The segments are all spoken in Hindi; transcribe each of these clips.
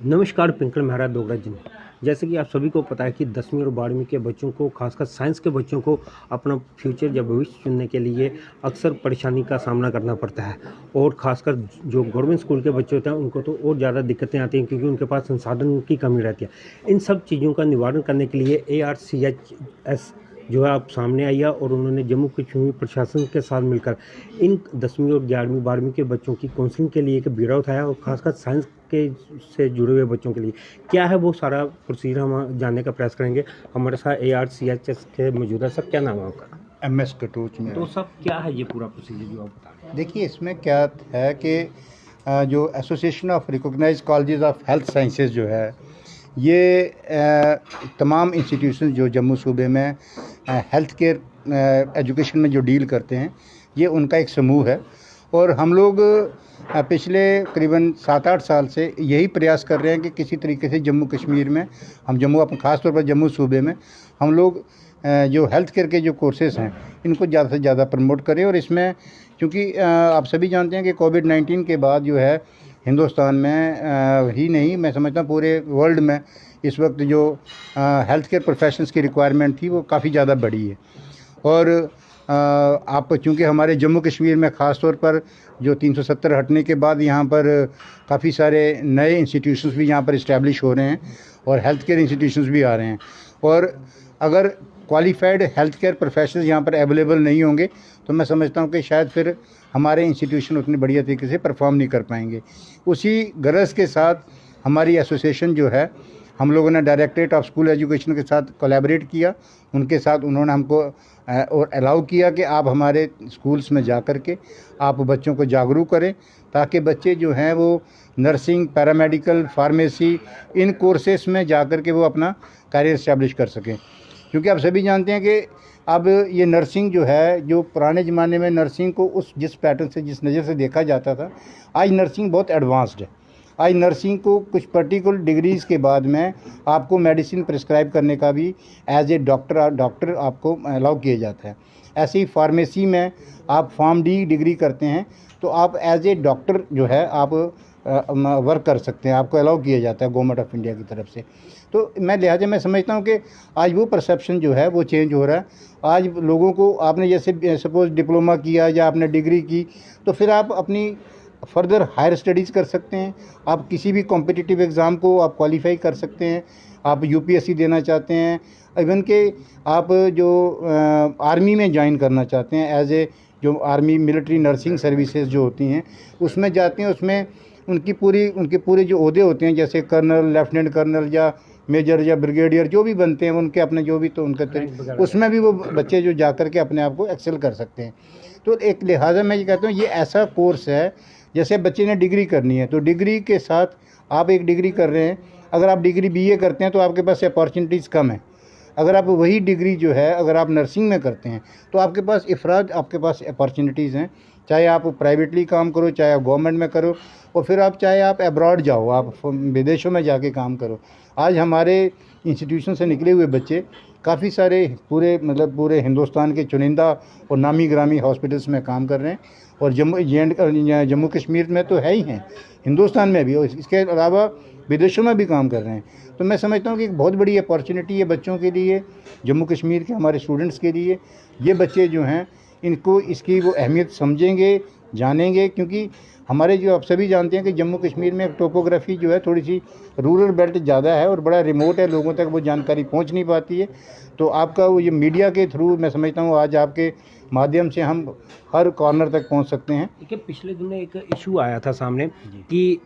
नमस्कार पिंकल मेहरा डोगरा जी। जैसे कि आप सभी को पता है कि 10वीं और 12वीं के बच्चों को, खासकर साइंस के बच्चों को अपना फ्यूचर या भविष्य चुनने के लिए अक्सर परेशानी का सामना करना पड़ता है। और खासकर जो गवर्नमेंट स्कूल के बच्चे होते हैं उनको तो और ज़्यादा दिक्कतें आती हैं, क्योंकि उनके पास संसाधन की कमी रहती है। इन सब चीज़ों का निवारण करने के लिए ARCHS जो है आप सामने आई है, और उन्होंने जम्मू कश्मीर प्रशासन के साथ मिलकर इन 10वीं और 11वीं 12वीं के बच्चों की काउंसलिंग के लिए एक ब्यूरो उठाया, और खासकर साइंस के से जुड़े हुए बच्चों के लिए क्या है वो सारा प्रोसीजर हम जानने का प्रयास करेंगे। हमारे साथ ARCHS के मौजूदा सर, क्या नाम है आपका? MS कटोच में। तो सब क्या है ये पूरा प्रोसीजर जो आप बता रहे हैं? देखिए, इसमें क्या है कि जो association of recognize colleges of health sciences जो है, ये तमाम इंस्टीट्यूशन जो जम्मू सूबे में हेल्थ केयर एजुकेशन में जो डील करते हैं, ये उनका एक समूह है। और हम लोग पिछले करीबन 7-8 साल से यही प्रयास कर रहे हैं कि किसी तरीके से जम्मू कश्मीर में, हम जम्मू अपन ख़ास तौर पर जम्मू सूबे में हम लोग जो हेल्थ केयर के जो कोर्सेज़ हैं इनको ज़्यादा से ज़्यादा प्रमोट करें। और इसमें चूँकि आप सभी जानते हैं कि कोविड-19 के बाद जो है हिंदुस्तान में ही नहीं, मैं समझता हूँ पूरे वर्ल्ड में इस वक्त जो हेल्थ केयर प्रोफेशंस की रिक्वायरमेंट थी वो काफ़ी ज़्यादा बढ़ी है। और आप चूँकि हमारे जम्मू कश्मीर में ख़ास तौर पर जो 370 हटने के बाद यहाँ पर काफ़ी सारे नए इंस्टीट्यूशंस भी यहाँ पर इस्टेब्लिश हो रहे हैं और हेल्थ केयर इंस्टीट्यूशंस भी आ रहे हैं। और अगर क्वालिफाइड हेल्थ केयर प्रोफेशनल्स यहाँ पर अवेलेबल नहीं होंगे तो मैं समझता हूँ कि शायद फिर हमारे इंस्टीट्यूशन उतनी बढ़िया तरीके से परफॉर्म नहीं कर पाएंगे। उसी गरज के साथ हमारी एसोसिएशन जो है, हम लोगों ने डायरेक्टरेट ऑफ स्कूल एजुकेशन के साथ कोलैबोरेट किया। उनके साथ उन्होंने हमको और अलाउ किया कि आप हमारे स्कूल्स में जा कर के आप बच्चों को जागरूक करें, ताकि बच्चे जो हैं वो नर्सिंग, पैरामेडिकल, फार्मेसी इन कोर्सेस में जा कर के वो अपना करियर इस्टेब्लिश कर सकें। क्योंकि आप सभी जानते हैं कि अब ये नर्सिंग जो है, जो पुराने ज़माने में नर्सिंग को जिस पैटर्न से, जिस नज़र से देखा जाता था, आज नर्सिंग बहुत एडवांस्ड है। आज नर्सिंग को कुछ पर्टिकुलर डिग्रीज़ के बाद में आपको मेडिसिन प्रिस्क्राइब करने का भी एज ए डॉक्टर आपको अलाउ किया जाता है। ऐसे ही फार्मेसी में आप फार्म डी डिग्री करते हैं तो आप एज ए डॉक्टर जो है आप वर्क कर सकते हैं, आपको अलाउ किया जाता है गवर्नमेंट ऑफ इंडिया की तरफ से। तो लिहाजा मैं समझता हूँ कि आज वो परसेप्शन जो है वो चेंज हो रहा है। आज लोगों को, आपने जैसे सपोज़ डिप्लोमा किया या आपने डिग्री की, तो फिर आप अपनी फर्दर हायर स्टडीज़ कर सकते हैं। आप किसी भी कॉम्पिटिटिव एग्ज़ाम को आप क्वालिफाई कर सकते हैं। आप UPSC देना चाहते हैं, इवन के आप जो आर्मी में ज्वाइन करना चाहते हैं, एज ए जो आर्मी मिलिट्री नर्सिंग सर्विसेज जो होती हैं उसमें जाते हैं, उसमें उनके पूरे जो ओहदे होते हैं, जैसे कर्नल, लेफ्टिनेंट कर्नल या मेजर या ब्रिगेडियर जो भी बनते हैं उनके अपने जो भी, तो उनके उसमें भी वो बच्चे जो जा कर के अपने आप को एक्सेल कर सकते हैं। तो एक लिहाजा मैं ये कहता हूँ ये ऐसा कोर्स है, जैसे बच्चे ने डिग्री करनी है तो डिग्री के साथ आप एक डिग्री कर रहे हैं। अगर आप डिग्री BA करते हैं तो आपके पास अपॉर्चुनिटीज़ कम है। अगर आप वही डिग्री जो है अगर आप नर्सिंग में करते हैं तो आपके पास आपके पास अपॉर्चुनिटीज़ हैं। चाहे आप प्राइवेटली काम करो, चाहे आप गवर्नमेंट में करो, और फिर चाहे आप अब्रॉड जाओ, आप विदेशों में जाके काम करो। आज हमारे इंस्टीट्यूशन से निकले हुए बच्चे काफ़ी सारे पूरे हिंदुस्तान के चुनिंदा और नामी ग्रामी हॉस्पिटल्स में काम कर रहे हैं। और जम्मू कश्मीर में तो है ही हैं, हिंदुस्तान में भी, और इसके अलावा विदेशों में भी काम कर रहे हैं। तो मैं समझता हूँ कि एक बहुत बड़ी अपॉर्चुनिटी है बच्चों के लिए, जम्मू कश्मीर के हमारे स्टूडेंट्स के लिए। ये बच्चे जो हैं इनको इसकी वो अहमियत समझेंगे, जानेंगे, क्योंकि हमारे जो आप सभी जानते हैं कि जम्मू कश्मीर में टोपोग्राफी जो है थोड़ी सी रूरल बेल्ट ज़्यादा है और बड़ा रिमोट है, लोगों तक वो जानकारी पहुंच नहीं पाती है। तो आपका वो ये मीडिया के थ्रू मैं समझता हूँ आज आपके माध्यम से हम हर कॉर्नर तक पहुंच सकते हैं। देखिए, पिछले दिनों एक इशू आया था सामने कि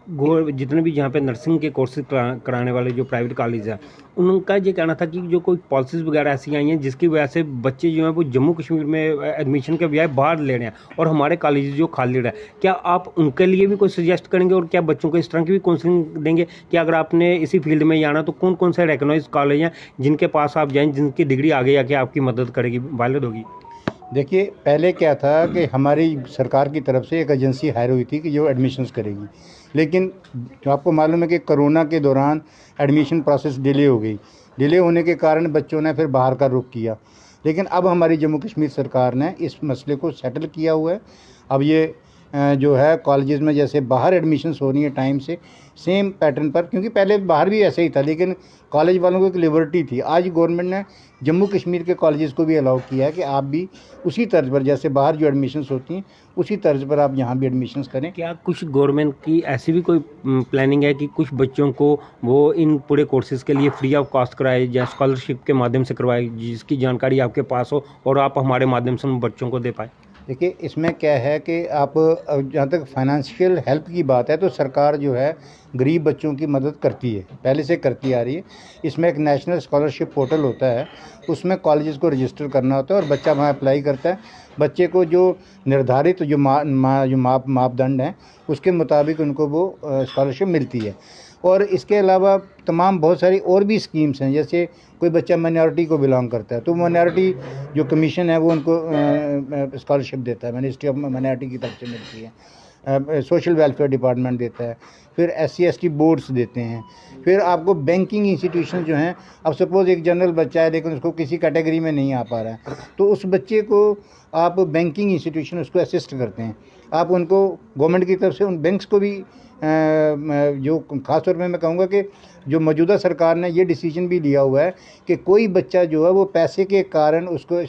जितने भी जहाँ पे नर्सिंग के कोर्सेज कराने वाले जो प्राइवेट कॉलेज हैं, उनका ये कहना था कि जो कोई पॉलिसीज़ वगैरह ऐसी आई हैं जिसकी वजह से बच्चे जो हैं वो जम्मू कश्मीर में एडमिशन के बजाय बाहर ले रहे हैं और हमारे कॉलेज जो खाली रहा है। क्या आप उनके लिए भी कोई सजेस्ट करेंगे, और क्या बच्चों को इस तरह की भी काउंसलिंग देंगे कि अगर आपने इसी फील्ड में जाना तो कौन कौन से रिकॉग्नाइज्ड कॉलेज हैं जिनके पास आप जाएँ, जिनकी डिग्री आगे आके आपकी मदद करेगी, वैलिड होगी? देखिए, पहले क्या था कि हमारी सरकार की तरफ से एक एजेंसी हायर हुई थी कि जो एडमिशन्स करेगी, लेकिन जो आपको मालूम है कि कोरोना के दौरान एडमिशन प्रोसेस डिले हो गई। डिले होने के कारण बच्चों ने फिर बाहर का रुख किया। लेकिन अब हमारी जम्मू कश्मीर सरकार ने इस मसले को सेटल किया हुआ है। अब ये जो है कॉलेजेस में जैसे बाहर एडमिशन्स हो रही हैं टाइम से सेम पैटर्न पर, क्योंकि पहले बाहर भी ऐसे ही था लेकिन कॉलेज वालों को एक लिबर्टी थी। आज गवर्नमेंट ने जम्मू कश्मीर के कॉलेजेस को भी अलाउ किया है कि आप भी उसी तर्ज पर, जैसे बाहर जो एडमिशन्स होती हैं उसी तर्ज पर आप यहाँ भी एडमिशन्स करें। क्या कुछ गवर्नमेंट की ऐसी भी कोई प्लानिंग है कि कुछ बच्चों को वो इन पूरे कोर्सेज़ के लिए फ्री ऑफ कॉस्ट कराए या स्कॉलरशिप के माध्यम से करवाए, जिसकी जानकारी आपके पास हो और आप हमारे माध्यम से उन बच्चों को दे पाए? देखिए, इसमें क्या है कि आप जहाँ तक फाइनेंशियल हेल्प की बात है तो सरकार जो है गरीब बच्चों की मदद करती है, पहले से करती आ रही है। इसमें एक नेशनल स्कॉलरशिप पोर्टल होता है, उसमें कॉलेजेस को रजिस्टर करना होता है और बच्चा वहाँ अप्लाई करता है। बच्चे को जो निर्धारित जो मापदंड हैं उसके मुताबिक उनको वो स्कॉलरशिप मिलती है। और इसके अलावा तमाम बहुत सारी और भी स्कीम्स हैं, जैसे कोई बच्चा माइनॉरिटी को बिलोंग करता है तो माइनॉरिटी जो कमीशन है वो उनको स्कॉलरशिप देता है, मिनिस्ट्री ऑफ माइनॉरिटी की तरफ से मिलती है। सोशल वेलफेयर डिपार्टमेंट देता है, फिर SC/ST बोर्ड्स देते हैं। फिर आपको बैंकिंग इंस्टीट्यूशन जो हैं, अब सपोज़ एक जनरल बच्चा है लेकिन उसको किसी कैटेगरी में नहीं आ पा रहा है तो उस बच्चे को आप बैंकिंग इंस्टीट्यूशन उसको असिस्ट करते हैं। आप उनको गवर्नमेंट की तरफ से उन बैंक्स को भी जो ख़ास तौर पे मैं कहूँगा कि जो मौजूदा सरकार ने ये डिसीजन भी लिया हुआ है कि कोई बच्चा जो है वो पैसे के कारण उसको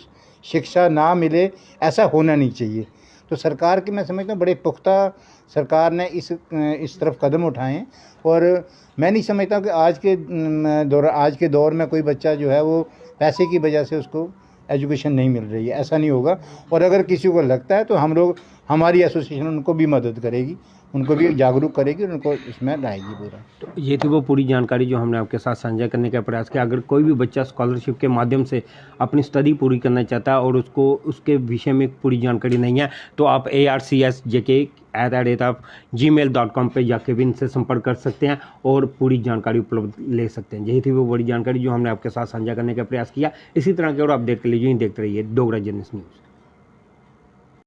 शिक्षा ना मिले, ऐसा होना नहीं चाहिए। तो सरकार की मैं समझता हूँ बड़े पुख्ता सरकार ने इस तरफ कदम उठाए हैं और मैं नहीं समझता कि आज के दौर में कोई बच्चा जो है वो पैसे की वजह से उसको एजुकेशन नहीं मिल रही है, ऐसा नहीं होगा। और अगर किसी को लगता है तो हम लोग, हमारी एसोसिएशन उनको भी मदद करेगी, उनको भी जागरूक करेगी और उनको इसमें लाएगी पूरा। तो ये थी वो पूरी जानकारी जो हमने आपके साथ साझा करने का प्रयास किया। अगर कोई भी बच्चा स्कॉलरशिप के माध्यम से अपनी स्टडी पूरी करना चाहता है और उसको उसके विषय में पूरी जानकारी नहीं है तो आप arcsjk@gmail.com पे जाके भी इनसे संपर्क कर सकते हैं और पूरी जानकारी उपलब्ध ले सकते हैं। यही थी वो बड़ी जानकारी जो हमने आपके साथ साझा करने का प्रयास किया। इसी तरह के और अपडेट के लिए जो ही देखते रहिए डोगरा जर्नलिस्ट न्यूज़।